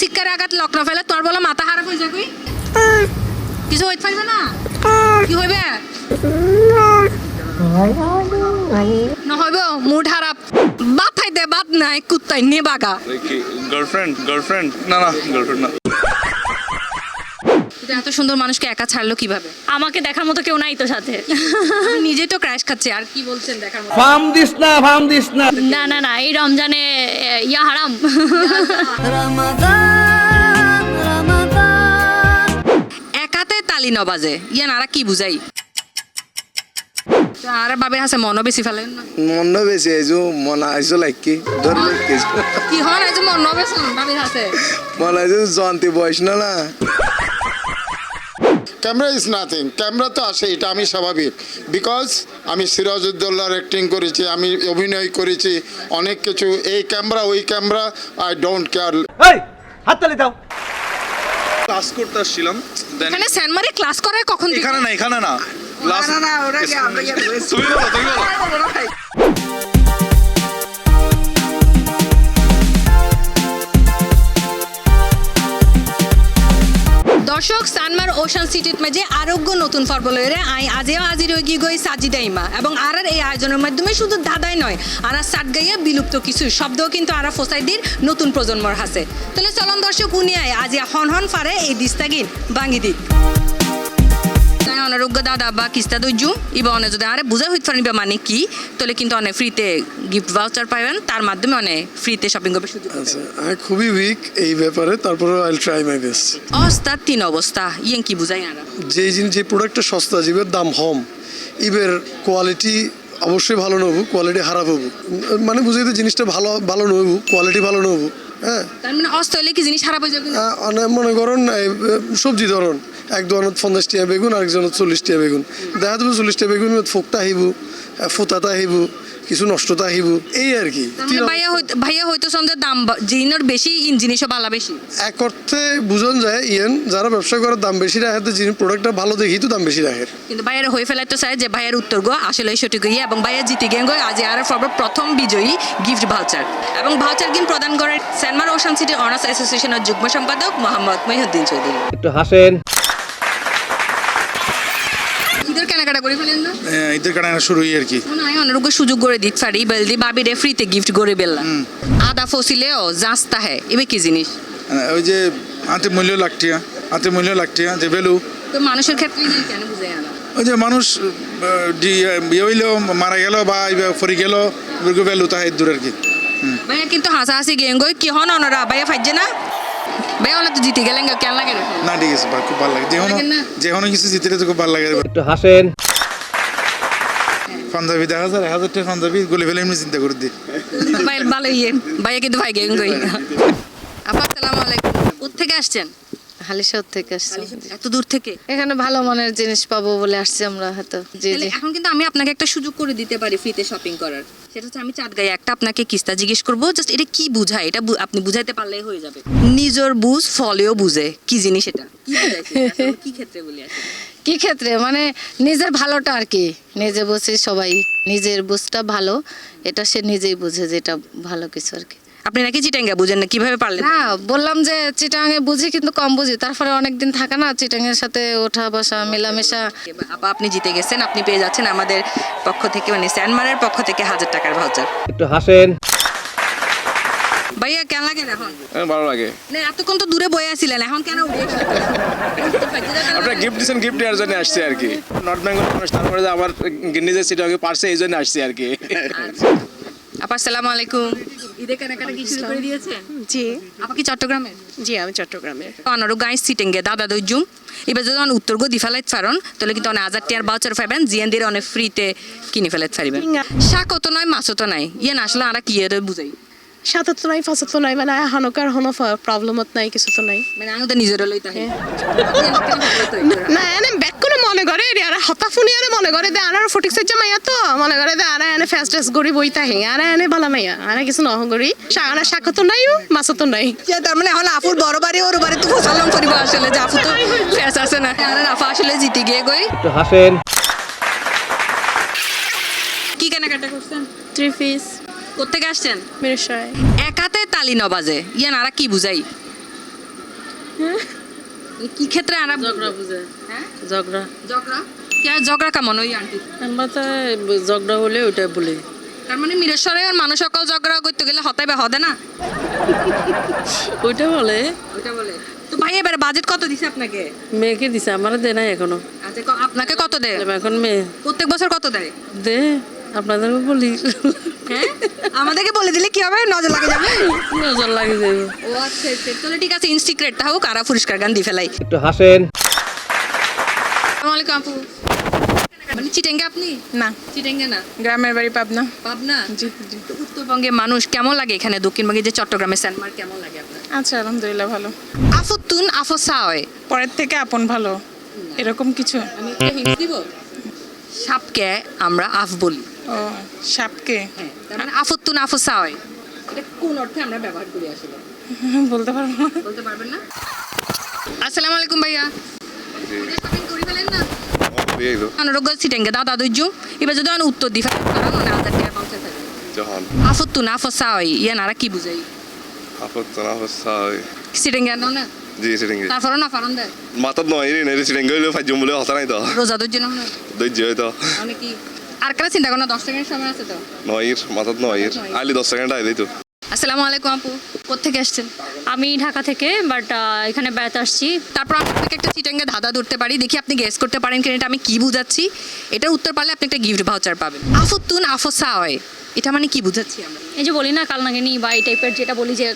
শিক্ষার আঘাত লক্ষ্য ফেলে তোর বলে মাথা খারাপ হয়ে যাবি কিছু হইতে পারবে না কি হইবে না হইব মুড খারাপ বাত খাইতে বাত নাই কুত্তাই নে বাগা গার্লফ্রেন্ড না গার্লফ্রেন্ড না এত সুন্দর মানুষকে একা ছাড়লো কিভাবে আমাকে দেখার মতো কেউ নাই তো সাথে আমি নিজেই তো ক্র্যাশ খাচ্ছি আর কি বলছেন দেখার মতো ফার্ম দিস না না না না এই রমজানে ইয়া হারাম একাতে তালি ন বাজে ইয়ান আর কি বুঝাই আর বাবে আছে মনও বেশি ফেলেন না মন বেশি আইজো মন আইজো লাইকি ধর কি হন আইজো মন বেশি বাবে আছে মন আইজো জয়ন্তী বয়স না না ক্যামেরা ইজ নাথিং ক্যামেরা তো আসে এটা আমি স্বাভাবিক বিকজ আমি সিরাজউদ্দৌলার অ্যাক্টিং করেছি আমি অভিনয় করেছি অনেক কিছু এই ক্যামেরা ওই ক্যামেরা আই ডোন্ট কেয়ার এই হাততালি দাও ক্লাস করতে আসছিলাম দেন এখানে সেনমারি ক্লাস করে কখন থেকে? এখানে না লাস্ট না ওরা কি আমরা তুমি বলো দর্শক সানমার ওশান সিটিত মাঝে আরোগ্য নতুন পর্ব লইরে আজিও আজি রোগী গই সাজিদা ইমা এবং আর এই আয়োজনের মাধ্যমে শুধু দাদাই নয় আর সাত গাইয়া বিলুপ্ত কিছু শব্দও কিন্তু আর ফসাইদির নতুন প্রজন্মর হাসে তাহলে চলন দর্শক উনিয়ায় আজি হন ফারে এই দিস্তাগিন ভাঙি দিক তাই অনারোগ্য দাদা বা কিস্তা দইজু ইবা অনে যদি আরে বুঝা হইতে পারিবে মানে কি তাহলে কিন্তু অনেক ফ্রিতে গিফট ভাউচার পাইবেন তার মাধ্যমে অনেক ফ্রিতে শপিং করবে সুযোগ আচ্ছা আমি খুবই উইক এই ব্যাপারে তারপরে I will try my best অস্তার তিন অবস্থা ইয়েন কি বুঝাই আর যে প্রোডাক্টটা সস্তা যেবার দাম কম ইবের কোয়ালিটি অবশ্যই ভালো নেবো কোয়ালিটি খারাপ হবো মানে বুঝাইতে জিনিসটা ভালো নেবো কোয়ালিটি ভালো নেবো হ্যাঁ তার মানে অস্ত হইলে কি জিনিস খারাপ হয়ে যাবে অনেক মনে করেন সবজি ধরুন এক দোকানত 50 টাকা বেগুন আরেকজনত 40 টাকা বেগুন দেখা যাবে 40 টাকা বেগুন ফোকটা আহিব ফোতাটা আহিব কিছু নষ্টতা আহিব এই আর কি ভাইয়া হয়তো সন্ধ্যে দাম জিনের বেশি ইন জিনিসও ভালো বেশি এক অর্থে বুঝন যায় যারা ব্যবসা করার দাম বেশি রাখে তো জিনিস প্রোডাক্টটা ভালো দেখি তো দাম বেশি রাখে কিন্তু ভাইয়ার হয়ে ফেলাই তো চাই যে ভাইয়ের উত্তর গো আসলে সঠিক গিয়ে এবং ভাইয়া জিতে গিয়ে গো আজ আর প্রথম বিজয়ী গিফট ভাউচার এবং ভাউচার গিফট প্রদান করে সেনমার ওশান সিটি অনার্স অ্যাসোসিয়েশনের যুগ্ম সম্পাদক মোহাম্মদ মহিউদ্দিন চৌধুরী একটু হাসেন ঈদের কেনাকাটা করে ফেলেন না ঈদের কাটানো শুরু আর কি মনে হয় অনারোগ্য সুযোগ করে দিক পারি বেলদি বাবিরে ফ্রিতে গিফট করে বেললাম আদা ফসিলেও জাস্তা হ্যাঁ এবার কি জিনিস ওই যে আতে মূল্য লাগটিয়া যে ভ্যালু তো মানুষের ক্ষেত্রে কেন বুঝাই আনা ওই যে মানুষ হইলেও মারা গেল বা ফরি গেল ভ্যালু তা দূর আর কি ভাইয়া কিন্তু হাসাহাসি গেঙ্গই কি হন অনরা ভাইয়া ফাইজে না ভাইয়া হলে তো জিতে গেলেন কেন লাগে না ঠিক আছে খুব ভালো লাগে যেকোনো কিছু জিতলে তো খুব ভালো লাগে একটু হাসেন পাঞ্জাবি 1000 টাকা পাঞ্জাবি গলে ফেলে এমনি চিন্তা করে দিই ভাই ভালো ইয়ে ভাইয়া কিন্তু ভাই গেঙ্গই আপা আসসালামু আলাইকুম কোথা থেকে আসছেন হালিশহর থেকে আসছি এত দূর থেকে এখানে ভালো মানের জিনিস পাবো বলে আসছি আমরা হয়তো জি তাহলে জি এখন কিন্তু আমি আপনাকে একটা সুযোগ করে দিতে পারি ফ্রিতে শপিং করার সেটা হচ্ছে আমি চাঁদগাঁয়ে একটা আপনাকে কিস্তা জিজ্ঞেস করবো জাস্ট এটা কি বুঝায় এটা আপনি বুঝাইতে পারলেই হয়ে যাবে নিজের বুঝ ফলেও বুঝে কি জিনিস এটা কি বুঝাইছে আসলে কি ক্ষেত্রে বলি আসলে কি ক্ষেত্রে মানে নিজের ভালোটা আর কি নিজে বুঝি সবাই নিজের বুঝটা ভালো এটা সে নিজেই বুঝে যে এটা ভালো কিছু আর কি আপনি নাকি চিটাঙ্গা বুঝেন না কিভাবে পারলেন না বললাম যে চিটাঙে বুঝি কিন্তু কম বুঝি তারপরে অনেকদিন থাকে না চিটাঙের সাথে ওঠা বসা মেলামেশা আপা আপনি জিতে গেছেন আপনি পেয়ে যাচ্ছেন আমাদের পক্ষ থেকে মানে স্যানমারের পক্ষ থেকে 1000 টাকার ভাউচার একটু হাসেন ভাইয়া কেন লাগে এখন ভালো লাগে না এতক্ষণ তো দূরে বয়ে আছিলেন এখন কেন উঠে আপনারা গিফট দিচ্ছেন গিফট দেওয়ার জন্য আসছি আর কি নর্থ বেঙ্গল মানুষ তারপরে যে আমার নিজের সিটি আগে পারছে এই জন্য আসছি আর কি আপা আসসালামু আলাইকুম ঈদের কেনাকাটা কি শুরু করে দিয়েছেন জি আপা কি চট্টগ্রামের জি আমি চট্টগ্রামের অনারো গাই সিটেঙ্গে দাদা দইজুম এবার যদি উত্তর গো দি ফেলাইতে পারেন তাহলে কিন্তু অনেক 1000 টাকার ভাউচার পাবেন জিএনডির অনেক ফ্রিতে কিনে ফেলাইতে পারবেন শাক তো নয় মাছও তো নাই ইয়ে না আসলে আমরা কি এর বুঝাই সাথে তো নাই ফাঁসে তো নাই মানে হানকার হনো প্রবলেমত নাই কিছু তো নাই মানে আমি তো নিজের লই তাহে না এনে ব্যাক করে মনে করে আর হতাফুনি আর মনে করে দে আর ফটিক সাজ্জা মাইয়া তো মনে করে দে আর এনে ফাস্ট ড্রেস গড়ি বইতা হে আর এনে ভালো মাইয়া আর কিছু নহ গড়ি শাক শাক তো নাই মাছ তো নাই তার মানে এখন আপুর বড় বাড়ি ওর বাড়ি তো ফসলন করিব আসলে যে আপু তো ফেস আছে না আর আপা আসলে জিতে গিয়ে গই একটু হাসেন কি কেনাকাটা করছেন 3 পিস কোত্থেকে আসছেন মিরসরাই একাতে তালি ন বাজে ইয়ান আর কি বুঝাই কি ক্ষেত্রে আরা ঝগড়া বুঝে হ্যাঁ ঝগড়া ঝগড়া কে ঝগড়া কেমন ওই আন্টি আমরা তো ঝগড়া হলে ওইটা বলি তার মানে মিরেশ্বরে আর মানুষ সকল ঝগড়া করতে গেলে হতাই বা হদে না ওইটা বলে ওটা বলে তো ভাই এবার বাজেট কত দিছে আপনাকে মেয়েকে দিছে আমার দে নাই এখনো আচ্ছা আপনাকে কত দেয় এখন মেয়ে প্রত্যেক বছর কত দেয় দে আপনাদেরকে বলি হ্যাঁ আমাদেরকে বলে দিলে কি হবে নজর লাগে যাবে নজর লাগে যাবে ও আচ্ছা আচ্ছা তাহলে ঠিক আছে ইনস্টিক্রেটটা হোক আর পুরস্কার গান দিয়ে ফেলাই একটু হাসেন। আসসালামু আলাইকুম আপু মানে চিটেঙ্গে আপনি না চিটেঙ্গে না গ্রামের বাড়ি পাবনা পাবনা জি জি তো উত্তরবঙ্গের মানুষ কেমন লাগে এখানে দক্ষিণবঙ্গে যে চট্টগ্রামের স্যান্ডমার্ক কেমন লাগে আপনার আচ্ছা আলহামদুলিল্লাহ ভালো আফতুন আফসায় পরের থেকে আপন ভালো এরকম কিছু আমি একটা হিন্ট দিব সাপকে আমরা আফ বলি ও সাপকে হ্যাঁ তার মানে আফতুন আফসায় এটা কোন অর্থে আমরা ব্যবহার করি আসলে বলতে পারবো না বলতে পারবেন না আসসালামু আলাইকুম ভাইয়া শপিং করে ফেলেন না আনোরোগ্য সিটেঙ্গে দাদা দুইজু এবার যদি আমি উত্তর দিই কারণ না আদার টাকা পৌঁছে থাকে Jahan. আফতুন আফসায় ইয়া নারা কি বুঝাই Apa tanah besar. সিটেঙ্গে আনো না Di sering. তারপর না ফারন দেয় Mata no ini nih sering gue lu fajum boleh hotan itu. রোজা দুইজন না Doi jauh itu. মানে কি আর কারা চিন্তা করো না 10 সেকেন্ড সময় আছে তো Noir, mata noir. Ali 10 second aja itu. আসসালামু আলাইকুম আপু কোত্থেকে আসছেন আমি ঢাকা থেকে বাট এখানে বেড়াতে আসছি। তারপর আমি আপনাকে একটা চিটাঙ্গে ধাঁধা ধরতে পারি দেখি আপনি গেস করতে পারেন কিনা এটা আমি কি বুঝাচ্ছি এটার উত্তর পারলে আপনি একটা গিফট ভাউচার পাবেন আফতুন আফসায় এটা মানে কি বুঝাচ্ছি আমরা এই যে বলি না কালনাগিনী বা এই টাইপের যেটা বলি যে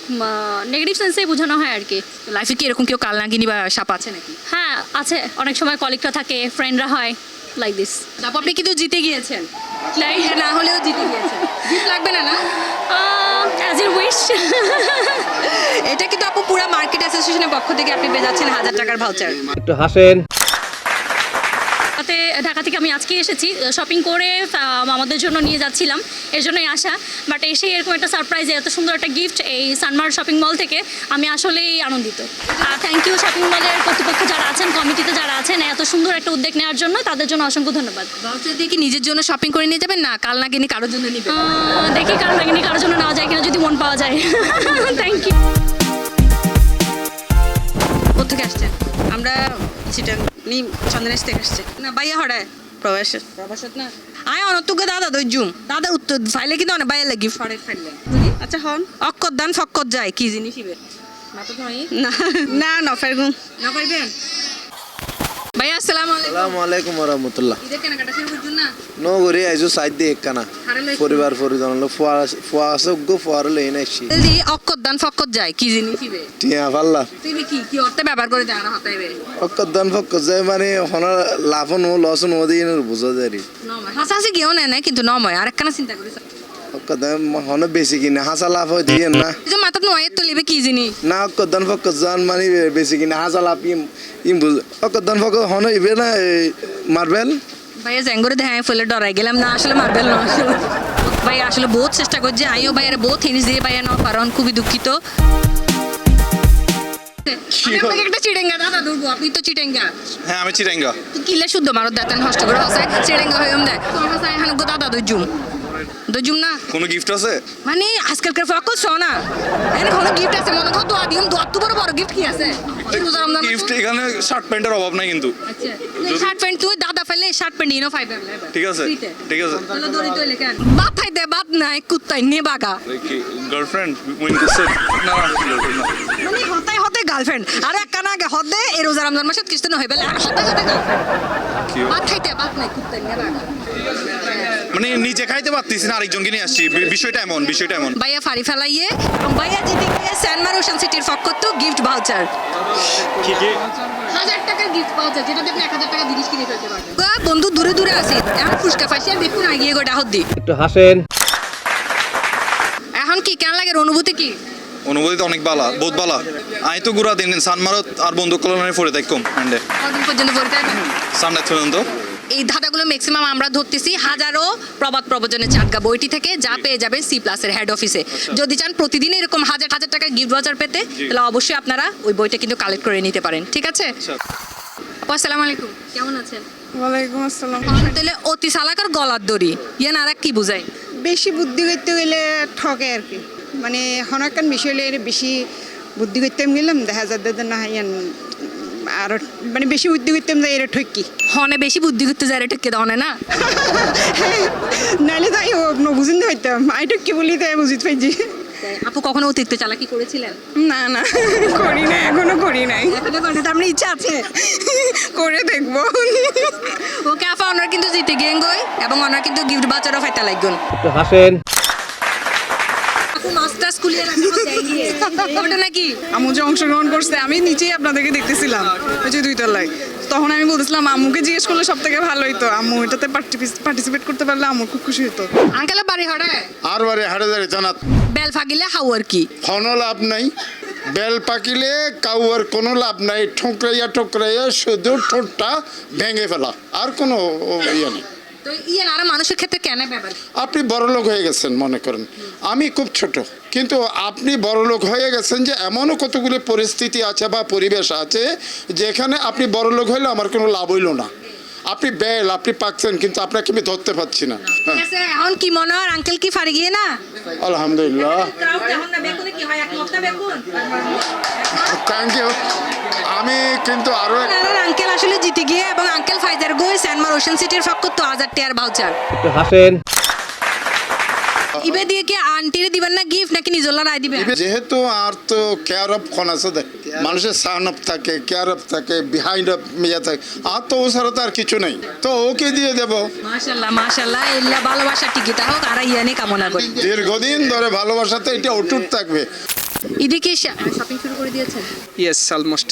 নেগেটিভ সেন্সেই বোঝানো হয় আর কি। লাইফে কি এরকম কেউ কালনাগিনী বা সাপ আছে নাকি হ্যাঁ আছে, অনেক সময় কলিগরা থাকে, ফ্রেন্ডরা হয়, লাইক দিস। তারপর আপনি কিন্তু জিতে গিয়েছেন না হলেও জিতে গিয়েছেন গিফট লাগবে না না অ্যাজ ইউ উইশ। এটা কিন্তু আপু পুরো মার্কেট অ্যাসোসিয়েশনের পক্ষ থেকে আপনি পেয়ে যাচ্ছেন 1000 টাকার ভাউচার একটু হাসেন। ঢাকা থেকে আমি আজকে এসেছি শপিং করে আমাদের জন্য নিয়ে যাচ্ছিলাম, এর জন্যই আসা। বাট এসে এরকম একটা সারপ্রাইজ, এত সুন্দর একটা গিফট এই সানমার্ক শপিং মল থেকে, আমি আসলেই আনন্দিত। থ্যাংক ইউ শপিং মলের কর্তৃপক্ষ যারা আছেন, কমিটিতে যারা আছেন, এত সুন্দর একটা উদ্যোগ নেওয়ার জন্য তাদের জন্য অসংখ্য ধন্যবাদ। ভাউচার দিয়ে কি নিজের জন্য শপিং করে নিয়ে যাবেন না কালনাগিনী কারোর জন্য নেবেন দেখি কারণ লাগেনি কারোর জন্য নেওয়া যায় কিনা, যদি মন পাওয়া যায়। Thank you. কোথেকে আসছেন আমরা চন্দনেশ থেকে আসছে না বাইয়া হড়ায় প্রবাসত প্রবাসত না আয় অনতুকে দাদা দইজুম দাদার উত্তর ফাইলে কিন্তু অনেক বাইয়া লাগি ফরের ফাইলে আচ্ছা হন অক্কর দান ফক্কর যায় কি জিনিস ইবে মাথা তো নাই না না নফার গুম না পাইবেন ভাইয়া আসসালামু আলাইকুম আসসালামু আলাইকুম ওয়া রাহমাতুল্লাহ। ঈদের কেনাকাটা শুরু করছুন না নো গরি আইজো সাইড দে একখানা পরিবার পরিজন লো ফুয়া আছে গো ফুয়ার লই নাইছি যদি অক্কর দান ফক্কর যায় কি জিনিস ইবে টিয়া পাল্লা তুই কি কি অর্থে ব্যবহার করে দেয় না হতাইবে অকদান ফকজ যায় মানে হনা লাভ নো লস নো দিন বুঝা যারি নময় হাসাহাসি কেউ নেয় না কিন্তু নময় আরেকখানা চিন্তা করিস অকদান হনা বেশি কিনা হাসা লাভ হয় দিয়ে না যে মাথাত নয়ের তো লিবে কি জিনিস না অকদান ফকজ জান মানে বেশি কিনা হাসা লাভ ইম বুঝ অকদান ফকজ হনা ইবে না মার্বেল ভাইয়া জ্যাঙ্গরে দেখায় ফেলে ডরাই গেলাম না আসলে মার্বেল না আসলে ভাই আসলে বহুত চেষ্টা করছে আইও ভাইয়ের বহুত হিনিস দিয়ে ভাইয়া নাও কারণ খুবই দুঃখিত আমি আপনাকে একটা চিটেঙ্গা দাদা ধরবো আপনি তো চিটেঙ্গা হ্যাঁ আমি চিটাঙ্গা তুই কিলে শুদ্ধ মারত দেতেন হস্ত করে হসে চিটেঙ্গা হয়ে দেয় তোমার কাছে এখানে গো দাদা দজুম না কোনো gift আছে? মানে আজকালকার ফকল সোনা এনে কোনো গিফট আছে মনে করো দোয়া দিম দোয়া তো বড় বড় গিফট কি আছে এই রোজা রমজান Gift এখানে শার্ট প্যান্টের অভাব নাই কিন্তু। আচ্ছা শার্ট প্যান্ট তুই দাদা ফেলে শার্ট প্যান্ট ইনো ফাইভ ঠিক আছে? ঠিক আছে। তাহলে দড়ি তো লেখেন বাপ ফাই দে বাপ নাই কুত্তাই নে বাগা কি গার্লফ্রেন্ড উইন করছে না মানে হতে হতে গার্লফ্রেন্ড আর এক কানা আগে হদে এই রোজা রমজান মাসে কিস্ত না হইবে আর হতে হতে কি বাপ খাইতে বাপ নাই কুত্তাই নে বাগা মানে নিজে খাইতে পারতেছি না আরেকজনকে নিয়ে আসছি বিষয়টা এমন ভাইয়া ফারি ফেলাইয়ে এবং ভাইয়া জিতে গিয়ে স্যানমার ওশান সিটির পক্ষ তো গিফট ভাউচার কি 1000 টাকার গিফট ভাউচার যেটা আপনি 1000 টাকা জিনিস কিনে ফেলতে পারবেন বন্ধু দূরে দূরে আছে এখন পুরস্কার পাইছি আর দেখুন আগিয়ে গোটা হদ্দি একটু হাসেন। এখন কি কেন লাগে অনুভূতি কি অনুভূতি তো অনেক বালা বহুত বালা আমি তো গুড়া দিন সানমারত আর বন্ধু কলমে ফোরে থাকম হ্যান্ডে কদিন পর্যন্ত পড়তে সামনে পর্যন্ত এই ধাঁধাগুলো ম্যাক্সিমাম আমরা ধরতেছি হাজারো প্রবাদ প্রবচনের চাটকা বইটি থেকে যা পেয়ে যাবেন সি প্লাসের হেড অফিসে যদি চান প্রতিদিন এরকম হাজার হাজার টাকার গিফট ভাউচার পেতে তাহলে অবশ্যই আপনারা ওই বইটা কিন্তু কালেক্ট করে নিতে পারেন ঠিক আছে আপু আসসালামু আলাইকুম কেমন আছেন ওয়ালাইকুম আসসালাম তাহলে অতি চালাক আর গলার দড়ি ইয়ান আর কি বুঝাই বেশি বুদ্ধি করতে গেলে ঠকে আর কি মানে হনাকান বিষয় হলে বেশি বুদ্ধি করতাম গেলাম দেখা যাচ্ছে না ইয়ান আর মানে বেশি বুদ্ধি করতাম যে এরা ঠকি হনে বেশি বুদ্ধি করতে যায় এটা কে দনে না নাইলে তাই বুঝিন পাইতাম আই ঠকি বলি তাই বুঝিতে পাইছি আপু কখনো অতিরিক্ত চালাকি করেছিলেন? না না করি না এখনো করি নাই এখনো করে তার মানে ইচ্ছা আছে করে দেখবো ওকে আপা ওনার কিন্তু জিতে গেন গই এবং ওনার কিন্তু গিফট বাচ্চারও ফাইতা লাগবেন। একটু হাসেন। আপু মাস্টার স্কুলে রাখা যায় ওটা নাকি আম্মু যে অংশগ্রহণ করছে আমি নিচেই আপনাদেরকে দেখতেছিলাম ওই যে 2 তলায় তখন আমি বলছিলাম আম্মুকে জিজ্ঞেস করলে সব থেকে ভালো হইতো আম্মু এটাতে পার্টিসিপেট করতে পারলে আম্মু খুব খুশি হতো আঙ্কেলের বাড়ি হড়ে আর বারে হাড়ে দাঁড়ে জানাত বেল ফাগিলে হাওয়ার কি কোনো লাভ নাই, বেল পাকিলে কাউয়ার কোনো লাভ নাই, ঠোকরাইয়া শুধু ঠোঁটটা ভেঙে ফেলা, আর কোনো ইয়ে নেই। তো ইয়ে আর মানুষের ক্ষেত্রে কেন ব্যাপার? আপনি বড়লোক হয়ে গেছেন মনে করেন, আমি খুব ছোট, কিন্তু আপনি বড়লোক হয়ে গেছেন যে এমনও কতগুলো পরিস্থিতি আছে বা পরিবেশ আছে যেখানে আপনি বড়লোক হইলে আমার কোনো লাভ হইল না। আপনি বেল আপনি পাকছেন কিন্তু আপনাকে আমি ধরতে পারছি না। ঠিক আছে এখন কি মনে হয় আঙ্কেল কি ফারি গিয়ে না? আলহামদুলিল্লাহ, এখন না বেকুনে কি হয় এক মক্তা বেকুন থ্যাংক ইউ। আমি কিন্তু আরো আঙ্কেল আসলে জিতে গিয়ে এবং আঙ্কেল ফাইজার গই স্যানমার ওশান সিটির ফক্ক তো 1000 টাকার ভাউচার একটু হাসেন। ইবে দিয়ে কি আন্টিরে দিবেন না গিফট নাকি নিজলা রায় দিবেন? যেহেতু আর তো কেয়ার অফ খন আছে, মানুষের সান অফ থাকে, কেয়ার অফ থাকে, বিহাইন্ড অফ মেয়া থাকে, আর তো ও ছাড়া তো আর কিছু নেই, তো ওকে দিয়ে দেব। মাশাআল্লাহ মাশাআল্লাহ, ইল্লা ভালোবাসা টিকিটা হোক আর ইয়ানি কামনা করি দীর্ঘদিন ধরে ভালোবাসাতে এটা অটুট থাকবে। এদিকে শপিং শুরু করে দিয়েছেন? Yes, almost.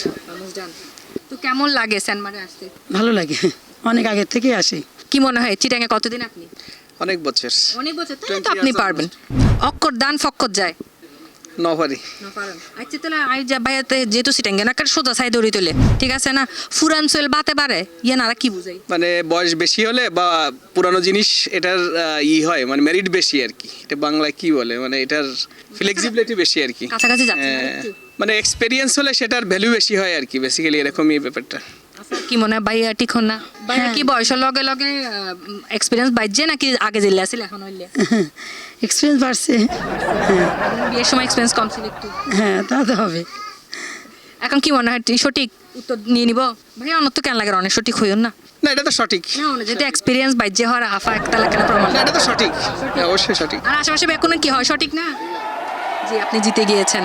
তো কেমন লাগে স্যানমারে আসতে? ভালো লাগে, অনেক আগে থেকে আসি। কি মনে হয় চিটাঙ্গে কতদিন আপনি? অনেক বছর। অনেক বছর, তাহলে তো আপনি পারবেন। অক্কর দান ফক্কর যায় নপারি। আচ্ছা তাহলে আই যা ভাইয়াতে যেহেতু সিটাঙ্গে না কার সোজা সাই দড়ি তোলে, ঠিক আছে না? ফুরান সোয়েল বাতে পারে ইয়ে না কি বুঝাই? মানে বয়স বেশি হলে বা পুরানো জিনিস এটার হয়, মানে মেরিট বেশি আর কি। এটা বাংলায় কি বলে, মানে এটার ফ্লেক্সিবিলিটি বেশি আর কি। কাছাকাছি যাচ্ছে না হ্যাঁ, একটু? মানে এক্সপেরিয়েন্স হলে সেটার ভ্যালু বেশি হয় আর কি, বেসিক্যালি এরকমই ব্যাপারটা। কি মনে হয় ভাইয়া ঠিক হন না? ভাইয়া কি বয়সের লগে লগে এক্সপিরিয়েন্স বাইজে নাকি আগে জেলে আসলে এখন হইলে? এক্সপিরিয়েন্স বাড়ছে। বিয়ের সময় এক্সপিরিয়েন্স কম ছিল একটু। হ্যাঁ তা তো হবে। এখন কি মনে হয় সঠিক উত্তর নিয়ে নিব? ভাইয়া অন্য তো কেন লাগে অনেক সঠিক হইও না? না, এটা তো সঠিক। না যেহেতু এক্সপিরিয়েন্স বাইজে হওয়ার আফা একটা লাগে না প্রমাণ। না, এটা তো সঠিক, অবশ্যই সঠিক। আর আশেপাশে বেকুনে কি হয় সঠিক না? জি আপনি জিতে গিয়েছেন,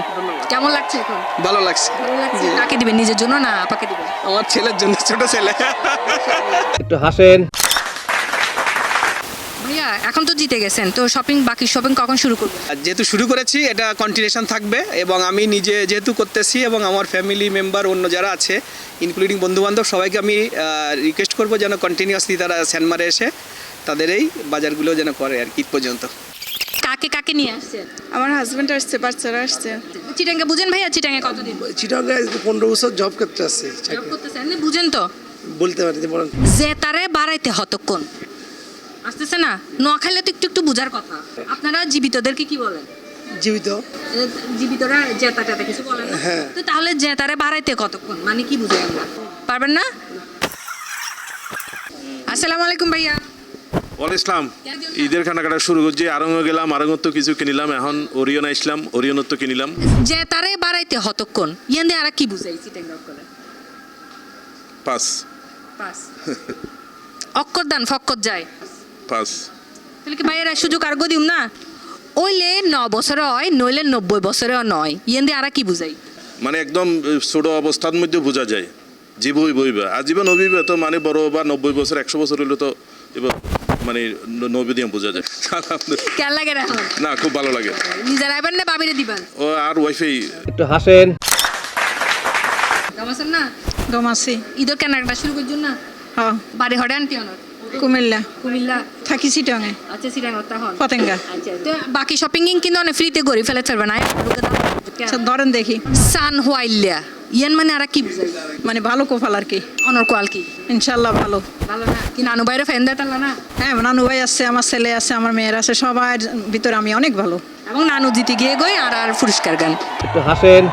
কেমন লাগছে এখন? ভালো লাগছে। ভালো লাগছে। কাকে দিবেন, নিজের জন্য না আপাকে দিবেন? আমার ছেলের জন্য, ছোট ছেলে। একটু হাসেন। ভাইয়া এখন তো জিতে গেছেন, তো বাকি শপিং কখন শুরু করবেন? আর যেহেতু শুরু করেছি এটা কন্টিনিউশন থাকবে, এবং আমি নিজে যেহেতু করতেছি এবং আমার ফ্যামিলি মেম্বার অন্য যারা আছে ইনক্লুডিং বন্ধুবান্ধব সবাইকে আমি রিকোয়েস্ট করবো যেন কন্টিনিউয়াসলি তারা স্যানমারে এসে তাদের এই বাজারগুলো যেন করে আর কি ঈদ পর্যন্ত। কাকে কাকে নিয়ে আসছেন? আমার হাজবেন্ড আসছে, বাচ্চারা আসছে। চিটাঙ্গে বুঝেন ভাইয়া? চিটাঙ্গে কতদিন চিটাগাং 15 বছর জব করতে আছে, জব করতেছেন? বুঝেন তো বলতে পারি বলেন। যে তারে বাড়াইতে হতক্ষণ আসতেছে না, নোয়াখাইলে তো একটু একটু বুঝার কথা। আপনারা জীবিতদেরকে কি বলেন? জীবিত জীবিতরা জেতা টেতা কিছু বলেন না? তো তাহলে জেতারে বাড়াইতে কতক্ষণ মানে কি বুঝাই আমরা? পারবেন না? আসসালামু আলাইকুম ভাইয়া। ওয়াল ইসলাম। ঈদের কেনাকাটা শুরু করছি, আরঙ্গ গেলাম, আরঙ্গত তো কিছু কিনিলাম, এখন ওরিয়ন আসলাম, ওরিয়নত তো কিনিলাম। জেতারে বাড়াইতে হতক্ষণ ইয়ান্দে আর কি বুঝাই চিটাঙ্গা করে? Pass pass. অক্কর দান ফক্কর যায় পাস। তাহলে কি ভাইয়েরা সুযোগ আর দিম না? ওইলে 9 বছরে হয় নইলে 90 বছরেও নয়, ইয়ান্দে আর কি বুঝাই? মানে একদম ছোট অবস্থার মধ্যে বোঝা যায় জীবই বইবে আজীবন অভিবে, তো মানে বড় বা 90 বছর 100 বছর হইলে তো এবার মানে নবী দিয়ে বোঝা যায়। কেন লাগে এখন? না খুব ভালো লাগে। নিজের আইবেন না বাবিরে দিবেন? ও আর ওয়াইফাই। একটু হাসেন। দমাছেন না? দমাসি। ঈদের কেনাকাটা শুরু করছেন না? হ্যাঁ। বাড়ি হড়ে আনটি অনর? কুমিল্লা। কুমিল্লা থাকি চিটাঙে। আচ্ছা সিটাঙ্গা তখন পতেঙ্গা। আচ্ছা তো বাকি শপিং কিন্তু অনেক ফ্রিতে গড়ি ফেলে চলবে না? ধরেন দেখি। সান হোয়াইলিয়া ইয়ান মানে আর কি বুঝাই? মানে ভালো কোফাল আর কি। অনর কোয়াল কি? ইনশাল্লাহ ভালো। ভালো না? কি নানু বাইরে ফ্যান দেয় তাহলে না? হ্যাঁ নানু ভাই আছে, আমার ছেলে আছে, আমার মেয়ের আছে, সবার ভিতরে আমি অনেক ভালো। এবং নানু জিতে গিয়ে গই আর আর পুরস্কার গান। একটু হাসেন।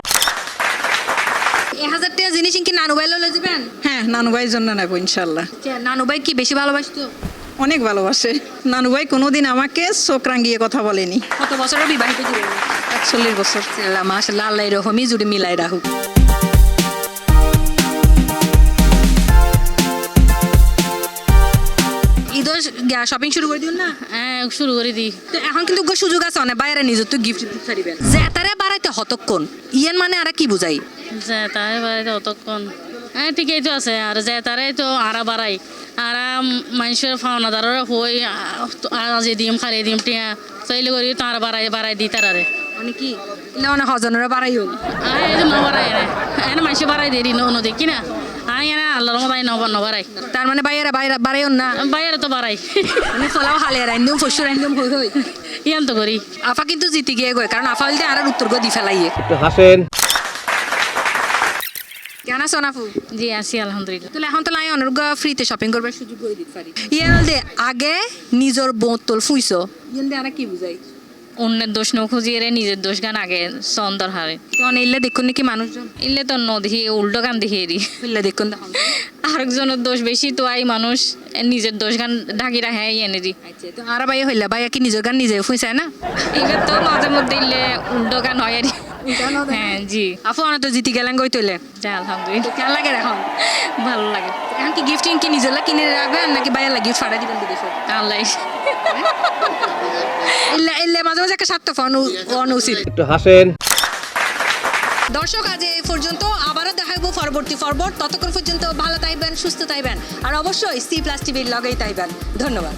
1000 টাকা জিনিস কি নানু ভাই লয়ে যাবেন? হ্যাঁ নানু ভাইয়ের জন্য নেবো ইনশাল্লাহ। নানু ভাই কি বেশি ভালোবাসতো? অনেক ভালোবাসে। নানু ভাই কোনোদিন আমাকে চোখ রাঙিয়ে কথা বলেনি। কত বছরের বিবাহিত জীবন? 41 বছর মাশাআল্লাহ, আল্লাহ এরকমই জুড়ে মিলাই রাখুক। ঈদও শপিং শুরু করে দিন না? হ্যাঁ শুরু করে দিই। তো এখন কিন্তু সুযোগ আছে অনেক বাইরে নিজের তো গিফট দিতে যে তারে বাড়াইতে হতক্ষণ ইয়ান মানে আর কি বুঝাই? যে তারে বাড়াইতে অতক্ষণ হ্যাঁ ঠিকই তো আছে, আর যে তারে তো আরা বাড়াই আর মানুষের ফাওনাদাররা হই আজ দিম খালি দিম টিয়া চাইলে করি তো আর বাড়াই দিই তারারে মানে কি না হজনেরা বাড়াই হল এই যে নবাড়াই এনে মানুষে বাড়াই দেরি নদী কিনা আই এনে আল্লাহর মতাই নবাড়াই। তার মানে বাইরে বাড়াইও না? বাইরে তো বাড়াই মানে ফলাও হালে রাইন্দম ফসু রাইন্দম হই হই ইয়ান তো করি। আফা কিন্তু জিতে গিয়ে গয়, কারণ আফা হইতে আর উত্তর গো দি ফেলাইয়ে। হাসেন। কেন আছো আপু? জি আছি আলহামদুলিল্লাহ। তাহলে এখন তো লাই অনেক ফ্রিতে শপিং করবার সুযোগ করে দিতে পারি। ইয়ান দে আগে নিজের বোতল ফুইছো ইয়ান দে আর কি বুঝাই? অন্যের দোষ ন খুঁজিয়ে নিজের দোষ গান আগে সন্দর হারে তখন ইল্লে দেখুন নাকি মানুষজন ইলে তো নদী উল্টো গান দেখিয়ে দি ইল্লে দেখুন দেখুন আরেকজনের দোষ বেশি তো আই মানুষ নিজের দোষ গান ঢাকি রাখে এনে দি। আচ্ছা তো আর ভাই হইলা ভাই কি নিজের গান নিজে ফুইছায় না? এবার তো মাঝে মধ্যে ইলে উল্টো গান হয় আর হ্যাঁ জি। আপু অনেক তো জিতে গেলেন গই তৈলে যা আলহামদুলিল্লাহ কেন লাগে এখন? ভালো লাগে। এখন কি গিফটিং কি নিজেরা কিনে রাখবেন নাকি ভাইয়া লাগে গিফট ফাড়া দিবেন বিদেশে? আল্লাহ ইল্লে মাঝে মাঝে একটা স্বার্থ অনুচিত। একটু হাসেন। দর্শক আজ এই পর্যন্ত, আবারও দেখাবো পরবর্তী পর্ব। ততক্ষণ পর্যন্ত ভালো থাকবেন, সুস্থ থাকবেন আর অবশ্যই C+ টিভির লগেই থাকবেন। ধন্যবাদ।